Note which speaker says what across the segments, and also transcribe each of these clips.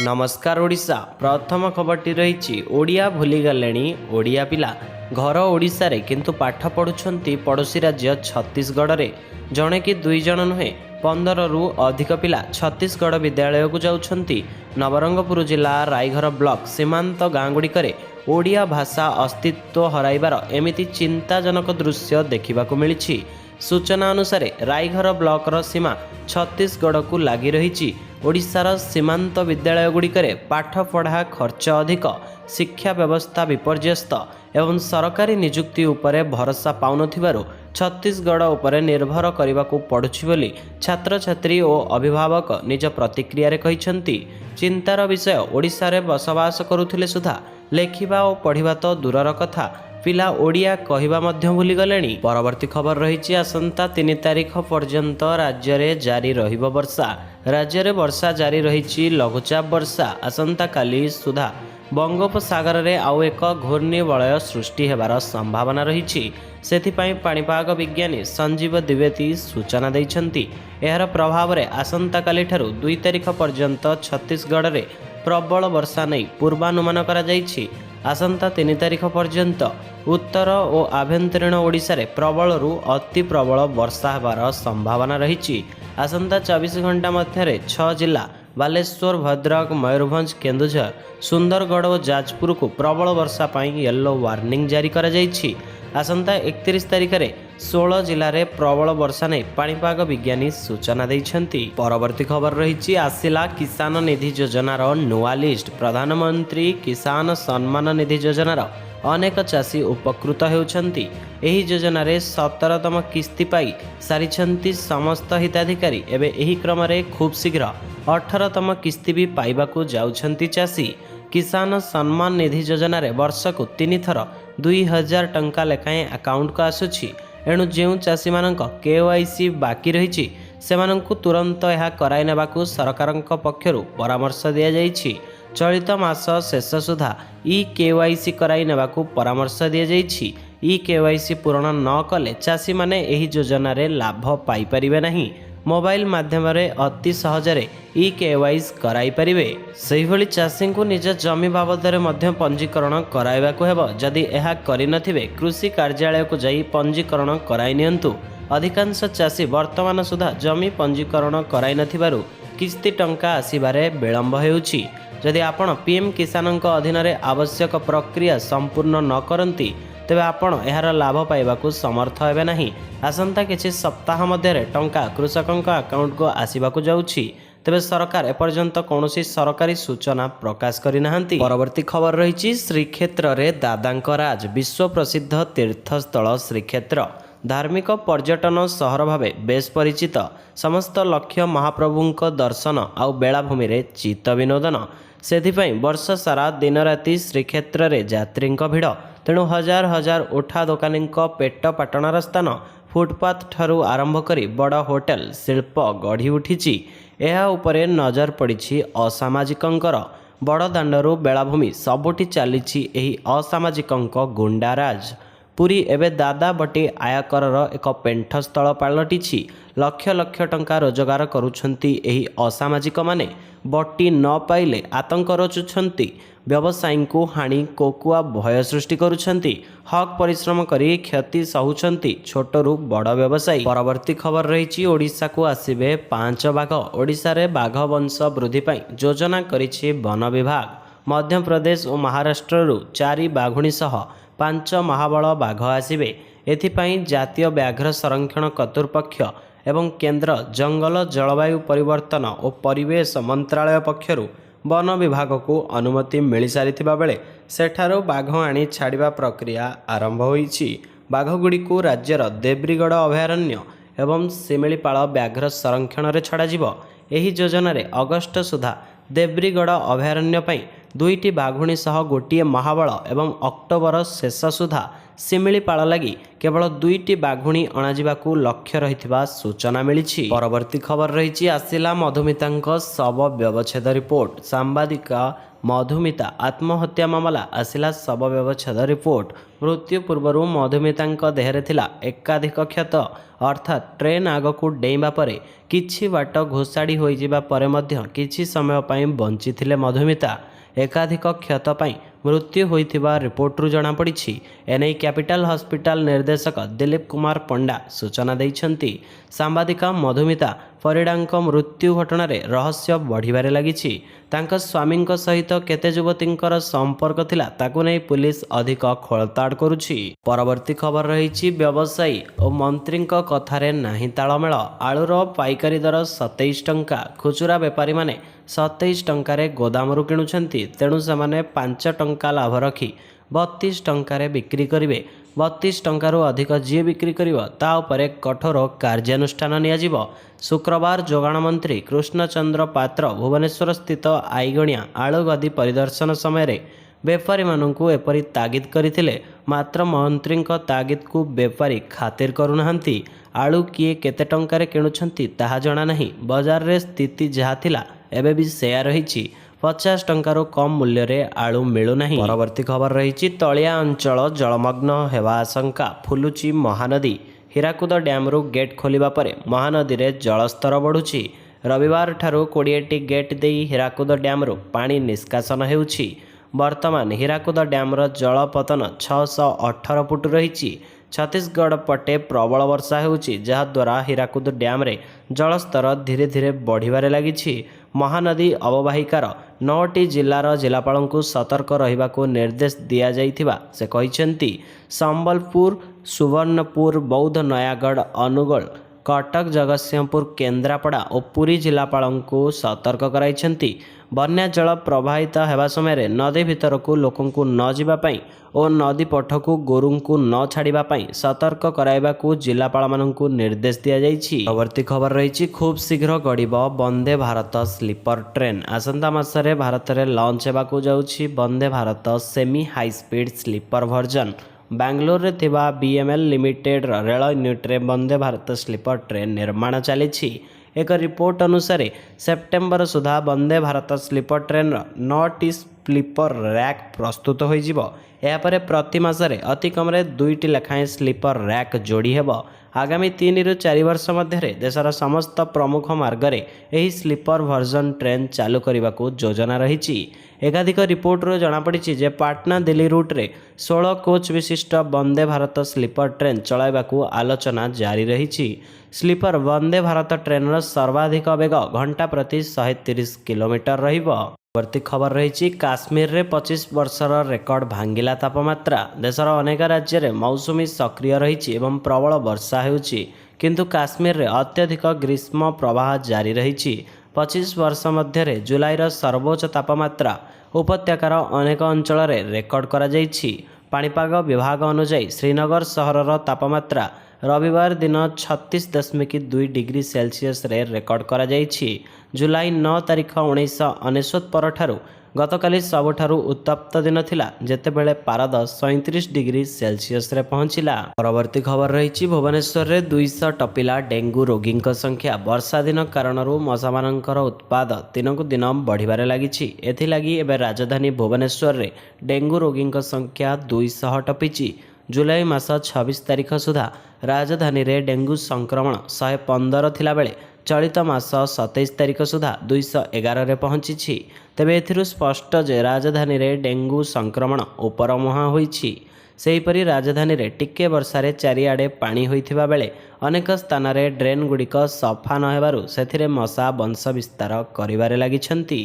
Speaker 1: नमस्कार ओडिशा प्रथम खबरटी रही ओडिया भूलीगले ओडिया पिला घर ओडिशा रे किंतु पाठ पढ़ुछंती पड़ोशी राज्य छत्तीसगढ़ रे जणे कि दुई जण नुहे 15 रु अधिक पिला छत्तीसगढ़ विद्यालय को जाउछंती। नवरंगपुर जिला रायघर ब्लॉक सीमांत गाँगुड़िकरे ओडिया भाषा अस्तित्व हराइबार एमिति चिंताजनक दृश्य देखिबाकू मिलिछि। सूचना अनुसार रायघर ब्लॉकर सीमा छत्तीसगढ़ को लगी रही ओडिशार सीमांत विद्यालय गुड़िकरे पाठ पढ़ा खर्च अधिक, शिक्षा व्यवस्था विपर्यस्त एवं सरकारी निजुक्ति उपरे भरोसा पाउनथिबारु छत्तीसगढ़ उपरे निर्भर करने पड़ुछि बोली छात्र छात्री और अभिभावक निज प्रतिक्रिया कहिसंती। चिंतार विषय ओडिशा रे बसवास करुथिले सुधा लेखिबा और पढ़िबा तो दूरर कथा पिला ओडिया कहिबा मध्य भूली गलेनी। परवर्ती खबर रही आसंता 3 तारिख पर्यंत राज्य रे जारी रहिबो वर्षा। राज्य रे वर्षा जारी रही लघुचाप वर्षा आसंता काली सुधा बंगोपसागर रे आउ एक घूर्णिवलय सृष्टि हेबार संभावना रही। सेथिपाई पाणीपाग विज्ञानी संजीव द्विवेदी सूचना दैछंती। एहार प्रभाव रे आसंता काली ठारू 2 तारिख पर्यंत छत्तीसगढ़ रे प्रबल वर्षा नहीं पूर्वानुमान करा जायछि। आसंता 3 तारिख पर्यंत उत्तर और आभ्यंतरीण ओडिशा रे प्रबल रु अति प्रबल वर्षा हेबार संभावना रही। आसंता 24 घंटा मध्य 6 जिला बालेश्वर, भद्रक, मयूरभंज, केन्दुझर, सुंदरगढ़ और जाजपुर को प्रबल वर्षा पाई येलो वार्निंग जारी करा जायछि। आसंता 31 तारिख रे 16 जिले में प्रबल वर्षा नहीं पाणीपाग विज्ञानी सूचना दैछंती। परवर्ती खबर रही आसिला किसान निधि योजनार नुआ लिस्ट। प्रधानमंत्री किसान सम्मान निधि योजनार अनेक चाषी उपकृत होउछंती। एही योजना रे 17तम किस्ती पाई सारिछंती समस्त हिताधिकारी। एबे एही क्रम रे खूब शीघ्र 18तम किस्ती भी पाइबाकू जाउछंती चाषी। किसान सम्मान निधि योजना रे वर्षकू 3 थर 2000 टंका लेखाएं अकाउंट को आसुछि। एणु जेउ चाषी मानक केवाईसी बाकी रही सेमानंकु तुरंत यह कराई नेबाकू सरकारक पक्षरु परामर्श दिया जायछि। चलित मास शेष सुधा ई केवाईसी कराई नेबाकू परामर्श दिया जायछि। ई केवाईसी पूरण न कले चाषी माने एही योजना रे लाभ पाई परिबे नहीं। मोबाइल माध्यम अति सहजरे ई केवाईसी कराई परिबे। सही भली चाषी को निज जमी बाबद में पंजीकरण कराइबाकू हेबो। जदि यह करिनथिबे कृषि कार्यालय को जाई पंजीकरण कराई नियंतु। अधिकांश चाषी वर्तमान सुधा जमी पंजीकरण कराई नथिबारु किस्ती टंका आसीबारे विलंब हेउछि। जदि आपण पीएम किसानक अधीन रे आवश्यक प्रक्रिया संपूर्ण न करंती तेबे आपण एहार लाभ पाइबाकू समर्थ हेबे नहीं। आसंता किछि सप्ताह मध्य टंका कृषकक अकाउंट को आसीबाकू जाउछि। तेबे सरकार एपर्यंत कौनसी सरकारी सूचना प्रकाश करिनाहांती। परवर्ती खबर रही श्रीक्षेत्र रे दादांक राज। विश्व प्रसिद्ध तीर्थस्थल श्रीक्षेत्र धार्मिक पर्यटन सहर भावे बेस परिचित। समस्त लक्ष्य महाप्रभुंक दर्शन आउ बेलाभूमि रे चित्त विनोदन। सेथिपाई वर्ष सारा दिन राति श्रीक्षेत्र रे यात्रींक भिड़। तेणु हजार हजार उठा दोकानी पेट पाटणार स्थान फुटपाथ ठारू आरंभ करी बड़ होटेल शिल्प गढ़ी उठिछि। एहा उपरे नजर पड़िछि असामाजिकंकर। बड़ दांडरू बेलाभूमि सबुठी चलीछि एही असामाजिकंक गुंडाराज। पुरी एबे दादा बटी आयकरर एक पेंठस्थल पलटिछि। लक्ष लक्ष टंका रोजगार करुछंती एही असामाजिक माने। बटी न पाइले आतंक रचुछंती। व्यवसायी को हाणी कोकुआ भय सृष्टि करुछंती। हक परिश्रम करी क्षति सहुछंती छोटरू बड़ व्यवसायी। परवर्ती खबर रही ओडिशा को आसिबे 5 बाघ। ओडिशा रे बाघ वंश वृद्धि पाई योजना करिछि वन विभाग। मध्य प्रदेश और महाराष्ट्र 4 बाघुणी सह 5 महाबल बाघ आसिबे। एथिपाई जातीय व्याघ्र संरक्षण कर्तृपक्ष एवं केंद्र जंगल जलवायु परिवर्तन और परिवेश मंत्रालय पक्षरु वन विभाग को अनुमति मिल सारिथिबा बेले सेठारो बाघ आनी छाड़िबा प्रक्रिया आरंभ होईछि। बाघगुड़ी को राज्यर देब्रीगढ़ अभयारण्य एवं शिमिलीपाल व्याघ्र संरक्षण रे छड़ाजिबो। एही योजना रे अगस्त सुधा देब्रीगढ़ अभयारण्य पाई 2टी बाघुणी सह गोटिए महाबल एवं अक्टोबर शेष सुधा शिमिलीपाल लगी केवल 2टी बाघुणी अणाजिबाकू लक्ष्य रहिथिबा सूचना मिलिछि। परवर्ती खबर रही आसिला मधुमितांक शव व्यवच्छेद रिपोर्ट। सांबादिका मधुमिता आत्महत्या मामला आसिला शव व्यवच्छेद रिपोर्ट। मृत्यु पूर्व मधुमिता देहरे थिला एकाधिक क्षत अर्थात ट्रेन आगकू डेइबा परे किछि बाट घोषाड़ी होइजिबा परे मध्य किछि समय पई बंचिथिले मधुमिता। एकाधिक क्षत पई मृत्यु होइथिबा रिपोर्टरू जणा पड़िछि। एनै कैपिटल हॉस्पिटल निर्देशक दिलीप कुमार पंडा सूचना दैछन्ति। सांबादिका मधुमिता परिडांक मृत्यु घटनार रहस्य बढ़िबारे लागिछि। तांक स्वामींक सहित केते युवतींकर संपर्क थिला ताकू नै पुलिस अधिक खोलताड़ करुछि। परवर्ती खबर रहिछि व्यवसायी और मंत्रींक कथारे नाही तालमेल। आलुर पाइकारी दर 27 टंका। खुचुरा बेपारी माने 27 टंकारे गोदामरू किणुछन्ति, तेणु सेमाने 5 टंका लाभ रखी 32 टंकारे बिक्री करिवे। 32 टंकारु अधिक जी बिक्री करिवो ता उपरे कठोर कार्यानुष्ठान नियाजिवो। शुक्रवार जोगाण मंत्री कृष्णचंद्र पात्र भुवनेश्वर स्थित आईगणिया आलु गदी परिदर्शन समय बेपारी मानू एपरी तागिद करथिले। मात्र मंत्री तागिद को बेपारी खातिर करुनाहांती। आलु किए केते टंकारे किणुछंती ताहा जणा नाही। बाजार रे स्थिति जहा थिला एबे भी सेया रहिछि। 50 टंकारू कम मूल्य रे आलू मिलूना। परवर्ती खबर रही तलिया अंचल जलमग्न हेवा आशंका। फुलुची महानदी। हीराकुद डैम्रु गेट खोलिबा परे महानदी रे जलस्तर बढ़ुछि। रविवार ठारू 20टी गेट देई हीराकुद डैम्रु पानी निष्कासन हेउछि। वर्तमान हीराकुद डैम्र जलपतन 618 फुट रही। छत्तीसगढ़ पटे प्रबल वर्षा हेउछि, जहाद्वारा हीराकुद डैम्रे जलस्तर धीरे धीरे बढ़िबारे लागिछि। महानदी अववाहिकार 9टी जिल्लार जिलापालଙ୍କୁ सतर्क रहिबाकू निर्देश दिया जाइथिबा से कहिसेंति। संबलपुर, सुवर्णपुर, बौद्ध, नयागढ़, अनुगोल, कटक, जगतसिंहपुर, केन्द्रापड़ा और पुरी जिलापालଙ୍କୁ सतर्क कराइछन्ति। बन्या जल प्रवाहित हेबा समय नदी भितरकू लोकंकू न जिबा पई और नदी पठकू गोरुंकू न छाड़िबा पई सतर्क कराइबाकू जिलापालମାନଙ୍କୁ निर्देश दिया जाइछि। परवर्ती खबर रही खूब शीघ्र गड़िब वंदे भारत स्लीपर ट्रेन। आसंता मासरे भारत में लॉन्च हेबाकू जाउछि Vande Bharat semi high speed sleeper version. Bangalore रे थिबा बीएमएल लिमिटेड रेल यूनिट रे वंदे भारत स्लीपर ट्रेन निर्माण चली। एक रिपोर्ट अनुसार सेप्टेम्बर सुधा वंदे भारत स्लीपर ट्रेन 9टी स्लीपर रैक प्रस्तुत होपर प्रति मासरे अति कम 2टी लेखाएं स्लीपर रैक जोड़ी हेब। आगामी 3 ରୁ 4 वर्ष मध्य देशर समस्त प्रमुख मार्गरे यही स्लीपर वर्जन ट्रेन चालू करने को योजना रही। एकाधिक रिपोर्टर जनापड़ी जे पाटना दिल्ली रूट्रे 16 कोच विशिष्ट वंदे भारत स्लीपर ट्रेन चलाइबाकू आलोचना जारी रही। स्लीपर वंदे भारत ट्रेन सर्वाधिक वेग घंटा प्रति 130 किलोमीटर रहिबो। परवर्ती खबर रही काश्मीर रे 25 वर्षर रेकर्ड भांगिला तापमात्रा। देशर अनेक राज्य में मौसुमी सक्रिय रही एवं प्रबल वर्षा होउछि, किंतु काश्मीर रे अत्यधिक ग्रीष्म प्रवाह जारी रही। 25 वर्ष मध्य जुलाईर सर्वोच्च तापमात्रा उपत्यकार अनेक अंचल रेकर्ड करा जाइछि। पाणीपाग विभाग अनुसार श्रीनगर सहरर तापमात्रा रविवार दिन 36.2 डिग्री सेल्सियस रे रेकर्ड करा जाइछि। जुलाई 9 तारिख 1999 परठारु गतकाली सबुठारु उत्तप्त दिन थिला, जेतेबेले पारद 37 डिग्री सेल्सियस रे पहुंचिला। परवर्ती खबर रही भुवनेश्वर रे 200 टपिला डेंगू रोगी संख्या। वर्षा दिन कारणरू मशामानकर उत्पाद दिनकू दिन बढ़िबारे लागिछि। एथिलागि एबे राजधानी भुवनेश्वर रे डेंगू रोगी संख्या 200 टपिछि। जुलाई मास 26 तारिख सुधा राजधानी रे डेंगू संक्रमण 115 थिला बेले चलित मास 27 तारिख सुधा 211 रे पहुंची। तेबे एथिरु स्पष्ट जे राजधानी रे डेंगू संक्रमण उपर मुहां होईछि। सेहीपरि राजधानी रे टिके वर्षारे चारिआडे पानी होइथिबा बेले अनेक स्थान रे ड्रेन गुड़िक सफा न हेबारु सेथिरे मशा वंश विस्तार करिबारे लागिछन्ति।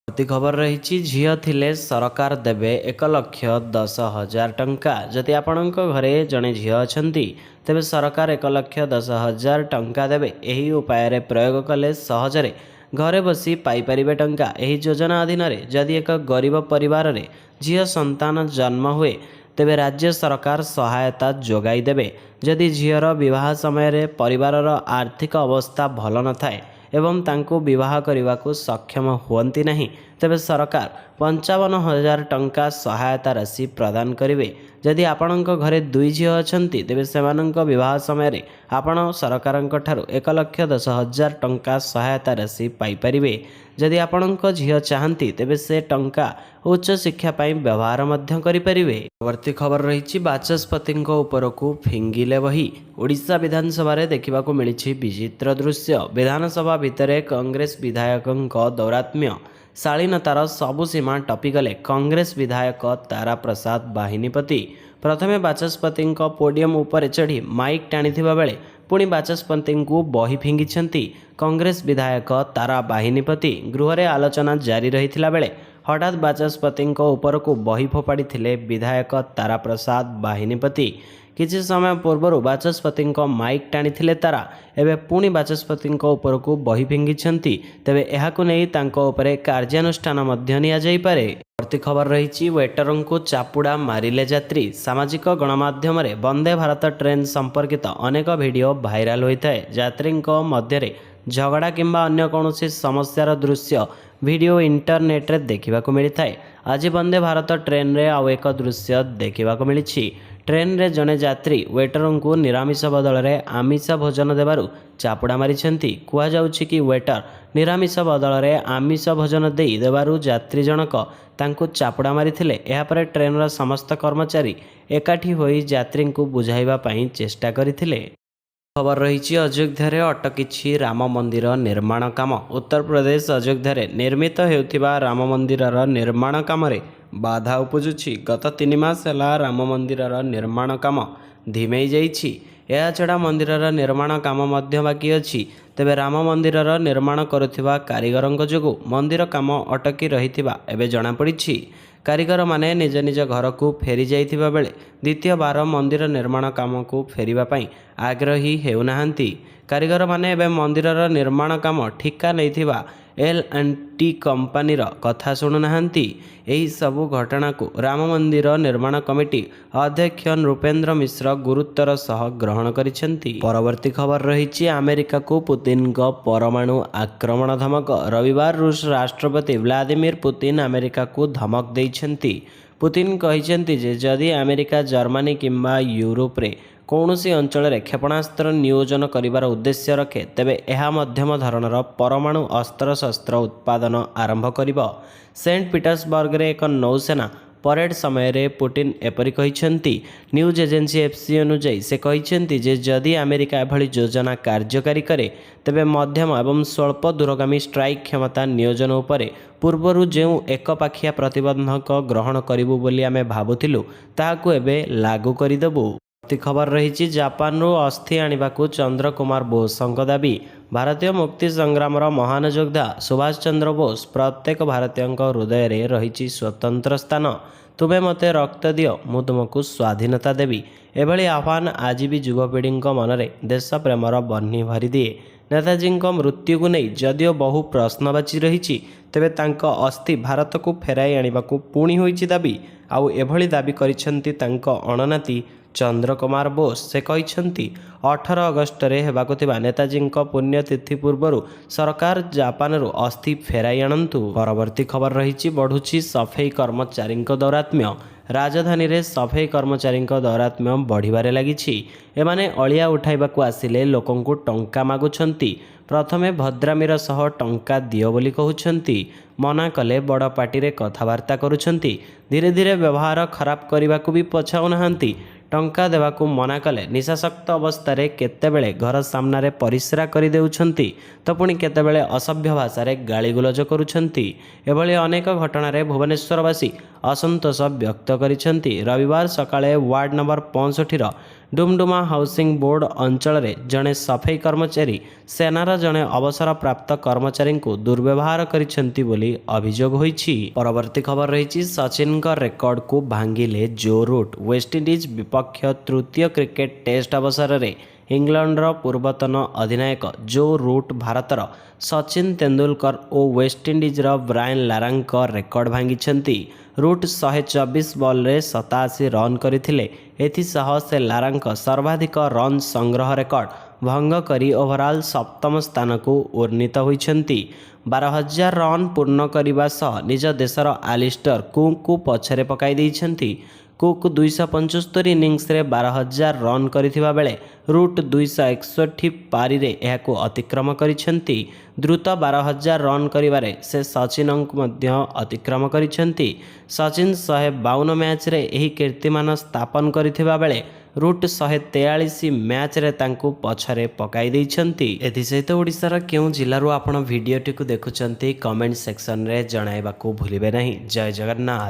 Speaker 1: प्रति खबर रही झील थिले सरकार देवे 1,10,000 टंका। जदि आपणक घरे जड़े झील अछंती तेबे सरकार 1,10,000 टंका देवे। एही उपाय प्रयोग कले सहजरे घरे बसी पाइपारे टंका। एही योजना अधीन जदि एक गरीब परिवार रे झील संतान जन्म हुए तेबे राज्य सरकार सहायता जोगाई देवे। जदि झीर विवाह समय परिवारर आर्थिक अवस्था भल न थाए एवं तांको विवाह करने को सक्षम हुअंती नहीं ତେବେ ସରକାର 55,000 ଟଙ୍କା ସହାୟତା ରାଶି ପ୍ରଦାନ କରିବେ। ଯଦି ଆପଣଙ୍କ ଘରେ 2 ଝିଅ ଅଛନ୍ତି ତେବେ ସେମାନଙ୍କ ବିବାହ ସମୟରେ ଆପଣ ସରକାରଙ୍କ ଠାରୁ 1,10,000 ଟଙ୍କା ସହାୟତା ରାଶି ପାଇପାରିବେ। ଯଦି ଆପଣଙ୍କ ଝିଅ ଚାହାନ୍ତି ତେବେ ସେ ଟଙ୍କା ଉଚ୍ଚ ଶିକ୍ଷା ପାଇଁ ବ୍ୟବହାର ମଧ୍ୟ କରିପାରିବେ। ପରବର୍ତ୍ତୀ ଖବର ରହିଛି ବାଚସ୍ପତିଙ୍କ ଉପରକୁ ଫିଙ୍ଗିଲେ ବହି। ଓଡ଼ିଶା ବିଧାନସଭାରେ ଦେଖିବାକୁ ମିଳିଛି ବିଚିତ୍ର ଦୃଶ୍ୟ। ବିଧାନସଭା ଭିତରେ କଂଗ୍ରେସ ବିଧାୟକଙ୍କ ଦୌରାତ୍ମ୍ୟ। ଶାଳୀନତାର ସବୁ ସୀମା ଟପିଗଲେ କଂଗ୍ରେସ ବିଧାୟକ ତାରା ପ୍ରସାଦ ବାହିନୀପତି। ପ୍ରଥମେ ବାଚସ୍ପତିଙ୍କ ପୋଡ଼ିୟମ୍ ଉପରେ ଚଢ଼ି ମାଇକ୍ ଟାଣିଥିବା ବେଳେ ପୁଣି ବାଚସ୍ପତିଙ୍କୁ ବହି ଫିଙ୍ଗିଛନ୍ତି କଂଗ୍ରେସ ବିଧାୟକ ତାରା ବାହିନୀପତି। ଗୃହରେ ଆଲୋଚନା ଜାରି ରହିଥିଲା ବେଳେ ହଠାତ୍ ବାଚସ୍ପତିଙ୍କ ଉପରକୁ ବହି ଫୋପାଡ଼ିଥିଲେ ବିଧାୟକ ତାରା ପ୍ରସାଦ ବାହିନୀପତି। କିଛି ସମୟ ପୂର୍ବରୁ ବାଚସ୍ପତିଙ୍କ ମାଇକ୍ ଟାଣିଥିଲେ ତାରା, ଏବେ ପୁଣି ବାଚସ୍ପତିଙ୍କ ଉପରକୁ ବହି ଫିଙ୍ଗିଛନ୍ତି। ତେବେ ଏହାକୁ ନେଇ ତାଙ୍କ ଉପରେ କାର୍ଯ୍ୟାନୁଷ୍ଠାନ ମଧ୍ୟ ନିଆଯାଇପାରେ। ପରବର୍ତ୍ତୀ ଖବର ରହିଛି ୱେଟରଙ୍କୁ ଚାପୁଡ଼ା ମାରିଲେ ଯାତ୍ରୀ। ସାମାଜିକ ଗଣମାଧ୍ୟମରେ ବନ୍ଦେ ଭାରତ ଟ୍ରେନ୍ ସମ୍ପର୍କିତ ଅନେକ ଭିଡ଼ିଓ ଭାଇରାଲ ହୋଇଥାଏ। ଯାତ୍ରୀଙ୍କ ମଧ୍ୟରେ ଝଗଡ଼ା କିମ୍ବା ଅନ୍ୟ କୌଣସି ସମସ୍ୟାର ଦୃଶ୍ୟ ଭିଡ଼ିଓ ଇଣ୍ଟରନେଟ୍ରେ ଦେଖିବାକୁ ମିଳିଥାଏ। ଆଜି ବନ୍ଦେ ଭାରତ ଟ୍ରେନ୍ରେ ଆଉ ଏକ ଦୃଶ୍ୟ ଦେଖିବାକୁ ମିଳିଛି। ଟ୍ରେନ୍ରେ ଜଣେ ଯାତ୍ରୀ ୱେଟରଙ୍କୁ ନିରାମିଷ ବଦଳରେ ଆମିଷ ଭୋଜନ ଦେବାରୁ ଚାପୁଡ଼ା ମାରିଛନ୍ତି। କୁହାଯାଉଛି କି ୱେଟର ନିରାମିଷ ବଦଳରେ ଆମିଷ ଭୋଜନ ଦେଇ ଦେବାରୁ ଯାତ୍ରୀ ଜଣକ ତାଙ୍କୁ ଚାପୁଡ଼ା ମାରିଥିଲେ। ଏହାପରେ ଟ୍ରେନ୍ର ସମସ୍ତ କର୍ମଚାରୀ ଏକାଠି ହୋଇ ଯାତ୍ରୀଙ୍କୁ ବୁଝାଇବା ପାଇଁ ଚେଷ୍ଟା କରିଥିଲେ। ଖବର ରହିଛି ଅଯୋଧ୍ୟାରେ ଅଟକିଛି ରାମ ମନ୍ଦିର ନିର୍ମାଣ କାମ। ଉତ୍ତରପ୍ରଦେଶ ଅଯୋଧ୍ୟାରେ ନିର୍ମିତ ହେଉଥିବା ରାମ ମନ୍ଦିରର ନିର୍ମାଣ କାମରେ ବାଧା ଉପୁଜୁଛି। ଗତ 3 ମାସ ହେଲା ରାମ ମନ୍ଦିରର ନିର୍ମାଣ କାମ ଧିମେଇ ଯାଇଛି। ଏହାଛଡ଼ା ମନ୍ଦିରର ନିର୍ମାଣ କାମ ମଧ୍ୟ ବାକି ଅଛି। ତେବେ ରାମ ମନ୍ଦିରର ନିର୍ମାଣ କରୁଥିବା କାରିଗରଙ୍କ ଯୋଗୁଁ ମନ୍ଦିର କାମ ଅଟକି ରହିଥିବା ଏବେ ଜଣାପଡ଼ିଛି। କାରିଗରମାନେ ନିଜ ନିଜ ଘରକୁ ଫେରି ଯାଇଥିବା ବେଳେ ଦ୍ୱିତୀୟବାର ମନ୍ଦିର ନିର୍ମାଣ କାମକୁ ଫେରିବା ପାଇଁ ଆଗ୍ରହୀ ହେଉନାହାନ୍ତି। କାରିଗରମାନେ ଏବେ ମନ୍ଦିରର ନିର୍ମାଣ କାମ ଠିକା ନେଇଥିବା L&T କମ୍ପାନୀର କଥା ଶୁଣୁନାହାନ୍ତି। ଏହି ସବୁ ଘଟଣାକୁ ରାମ ମନ୍ଦିର ନିର୍ମାଣ କମିଟି ଅଧ୍ୟକ୍ଷ ନୃପେନ୍ଦ୍ର ମିଶ୍ର ଗୁରୁତ୍ୱର ସହ ଗ୍ରହଣ କରିଛନ୍ତି। ପରବର୍ତ୍ତୀ ଖବର ରହିଛି ଆମେରିକାକୁ ପୁତିନଙ୍କ ପରମାଣୁ ଆକ୍ରମଣ ଧମକ। ରବିବାର ରୁଷ ରାଷ୍ଟ୍ରପତି ଭ୍ଲାଦିମିର ପୁତିନ ଆମେରିକାକୁ ଧମକ ଦେଇଛନ୍ତି। ପୁତିନ କହିଛନ୍ତି ଯେ ଯଦି ଆମେରିକା ଜର୍ମାନୀ କିମ୍ବା ୟୁରୋପରେ କୌଣସି ଅଞ୍ଚଳରେ କ୍ଷେପଣାସ୍ତ୍ର ନିୟୋଜନ କରିବାର ଉଦ୍ଦେଶ୍ୟ ରଖେ ତେବେ ଏହା ମଧ୍ୟମ ଧରଣର ପରମାଣୁ ଅସ୍ତ୍ରଶସ୍ତ୍ର ଉତ୍ପାଦନ ଆରମ୍ଭ କରିବ। ସେଣ୍ଟ ପିଟର୍ସବର୍ଗରେ ଏକ ନୌସେନା ପରେଡ୍ ସମୟରେ ପୁଟିନ ଏପରି କହିଛନ୍ତି। ନ୍ୟୁଜ୍ ଏଜେନ୍ସି ଏଫ୍ପି ଅନୁଯାୟୀ ସେ କହିଛନ୍ତି ଯେ ଯଦି ଆମେରିକା ଏଭଳି ଯୋଜନା କାର୍ଯ୍ୟକାରୀ କରେ ତେବେ ମଧ୍ୟମ ଏବଂ ସ୍ୱଳ୍ପ ଦୂରଗାମୀ ଷ୍ଟ୍ରାଇକ୍ କ୍ଷମତା ନିୟୋଜନ ଉପରେ ପୂର୍ବରୁ ଯେଉଁ ଏକପାଖିଆ ପ୍ରତିବନ୍ଧକ ଗ୍ରହଣ କରିବୁ ବୋଲି ଆମେ ଭାବୁଥିଲୁ ତାହାକୁ ଏବେ ଲାଗୁ କରିଦେବୁ। ଖବର ରହିଛି ଜାପାନରୁ ଅସ୍ଥି ଆଣିବାକୁ ଚନ୍ଦ୍ରକୁମାର ବୋଷଙ୍କ ଦାବି। ଭାରତୀୟ ମୁକ୍ତି ସଂଗ୍ରାମର ମହାନ ଯୋଦ୍ଧା ସୁଭାଷ ଚନ୍ଦ୍ର ବୋଷ ପ୍ରତ୍ୟେକ ଭାରତୀୟଙ୍କ ହୃଦୟରେ ରହିଛି ସ୍ୱତନ୍ତ୍ର ସ୍ଥାନ। ତୁମେ ମୋତେ ରକ୍ତ ଦିଅ, ମୁଁ ତୁମକୁ ସ୍ୱାଧୀନତା ଦେବି। ଏଭଳି ଆହ୍ୱାନ ଆଜି ବି ଯୁବପିଢ଼ିଙ୍କ ମନରେ ଦେଶପ୍ରେମର ବହ୍ନି ଭରିଦିଏ। ନେତାଜୀଙ୍କ ମୃତ୍ୟୁକୁ ନେଇ ଯଦିଓ ବହୁ ପ୍ରଶ୍ନବାଚୀ ରହିଛି ତେବେ ତାଙ୍କ ଅସ୍ଥି ଭାରତକୁ ଫେରାଇ ଆଣିବାକୁ ପୁଣି ହୋଇଛି ଦାବି। ଆଉ ଏଭଳି ଦାବି କରିଛନ୍ତି ତାଙ୍କ ଅଣନାତି ଚନ୍ଦ୍ରକୁମାର ବୋଷ। ସେ କହିଛନ୍ତି 18 ଅଗଷ୍ଟରେ ହେବାକୁ ଥିବା ନେତାଜୀଙ୍କ ପୁଣ୍ୟତିଥି ପୂର୍ବରୁ ସରକାର ଜାପାନରୁ ଅସ୍ଥି ଫେରାଇ ଆଣନ୍ତୁ। ପରବର୍ତ୍ତୀ ଖବର ରହିଛି ବଢ଼ୁଛି ସଫେଇ କର୍ମଚାରୀଙ୍କ ଦୌରାତ୍ମ୍ୟ। ରାଜଧାନୀରେ ସଫେଇ କର୍ମଚାରୀଙ୍କ ଦୌରାତ୍ମ୍ୟ ବଢ଼ିବାରେ ଲାଗିଛି। ଏମାନେ ଅଳିଆ ଉଠାଇବାକୁ ଆସିଲେ ଲୋକଙ୍କୁ ଟଙ୍କା ମାଗୁଛନ୍ତି। ପ୍ରଥମେ ଭଦ୍ରାମିର ସହ ଟଙ୍କା ଦିଅ ବୋଲି କହୁଛନ୍ତି, ମନା କଲେ ବଡ଼ ପାଟିରେ କଥାବାର୍ତ୍ତା କରୁଛନ୍ତି, ଧୀରେ ଧୀରେ ବ୍ୟବହାର ଖରାପ କରିବାକୁ ବି ପଛାଉନାହାନ୍ତି। ଟଙ୍କା ଦେବାକୁ ମନା କଲେ ନିଶାସକ୍ତ ଅବସ୍ଥାରେ କେତେବେଳେ ଘର ସାମ୍ନାରେ ପରିସ୍ରା କରିଦେଉଛନ୍ତି ତ ପୁଣି କେତେବେଳେ ଅସଭ୍ୟ ଭାଷାରେ ଗାଳିଗୁଲଜ କରୁଛନ୍ତି। ଏଭଳି ଅନେକ ଘଟଣାରେ ଭୁବନେଶ୍ୱରବାସୀ ଅସନ୍ତୋଷ ବ୍ୟକ୍ତ କରିଛନ୍ତି। ରବିବାର ସକାଳେ ୱାର୍ଡ ନମ୍ବର 65ର ଡୁମଡୁମା ହାଉସିଂ ବୋର୍ଡ ଅଞ୍ଚଳରେ ଜଣେ ସଫେଇ କର୍ମଚାରୀ ସେନାର ଜଣେ ଅବସରପ୍ରାପ୍ତ କର୍ମଚାରୀଙ୍କୁ ଦୁର୍ବ୍ୟବହାର କରିଛନ୍ତି ବୋଲି ଅଭିଯୋଗ ହୋଇଛି। ପରବର୍ତ୍ତୀ ଖବର ରହିଛି ସଚିନଙ୍କ ରେକର୍ଡକୁ ଭାଙ୍ଗିଲେ ଜୋ ରୁଟ୍। ୱେଷ୍ଟଇଣ୍ଡିଜ ବିପକ୍ଷ ତୃତୀୟ କ୍ରିକେଟ ଟେଷ୍ଟ ଅବସରରେ ଇଂଲଣ୍ଡର ପୂର୍ବତନ ଅଧିନାୟକ ଜୋ ରୁଟ୍ ଭାରତର ସଚିନ ତେନ୍ଦୁଲକର ଓ ୱେଷ୍ଟଇଣ୍ଡିଜର ବ୍ରାଏନ୍ ଲାରାଙ୍କ ରେକର୍ଡ ଭାଙ୍ଗିଛନ୍ତି। ରୁଟ୍ 124 ବଲ୍ରେ 87 ରନ୍ କରିଥିଲେ। ଏଥିସହ ସେ ଲାରାଙ୍କ ସର୍ବାଧିକ ରନ୍ ସଂଗ୍ରହ ରେକର୍ଡ ଭଙ୍ଗ କରି ଓଭରାଲ୍ ସପ୍ତମ ସ୍ଥାନକୁ ଉନ୍ନୀତ ହୋଇଛନ୍ତି। 12,000 ରନ୍ ପୂର୍ଣ୍ଣ କରିବା ସହ ନିଜ ଦେଶର ଆଲିଷ୍ଟର କୁକ୍ଙ୍କୁ ପଛରେ ପକାଇ ଦେଇଛନ୍ତି। କୁକ୍ 275 ଇନିଂସରେ 12,000 ରନ୍ କରିଥିବା ବେଳେ ରୁଟ୍ 261 ପାରିରେ ଏହାକୁ ଅତିକ୍ରମ କରିଛନ୍ତି। ଦ୍ରୁତ 12,000 ରନ୍ କରିବାରେ ସେ ସଚିନଙ୍କୁ ମଧ୍ୟ ଅତିକ୍ରମ କରିଛନ୍ତି। ସଚିନ 152 ମ୍ୟାଚ୍ରେ ଏହି କୀର୍ତ୍ତିମାନ ସ୍ଥାପନ କରିଥିବା ବେଳେ ରୁଟ୍ 143 ମ୍ୟାଚ୍ରେ ତାଙ୍କୁ ପଛରେ ପକାଇ ଦେଇଛନ୍ତି। ଏଥିସହିତ ଓଡ଼ିଶାର କେଉଁ ଜିଲ୍ଲାରୁ ଆପଣ ଭିଡ଼ିଓଟିକୁ ଦେଖୁଛନ୍ତି କମେଣ୍ଟ ସେକ୍ସନରେ ଜଣାଇବାକୁ ଭୁଲିବେ ନାହିଁ। ଜୟ ଜଗନ୍ନାଥ।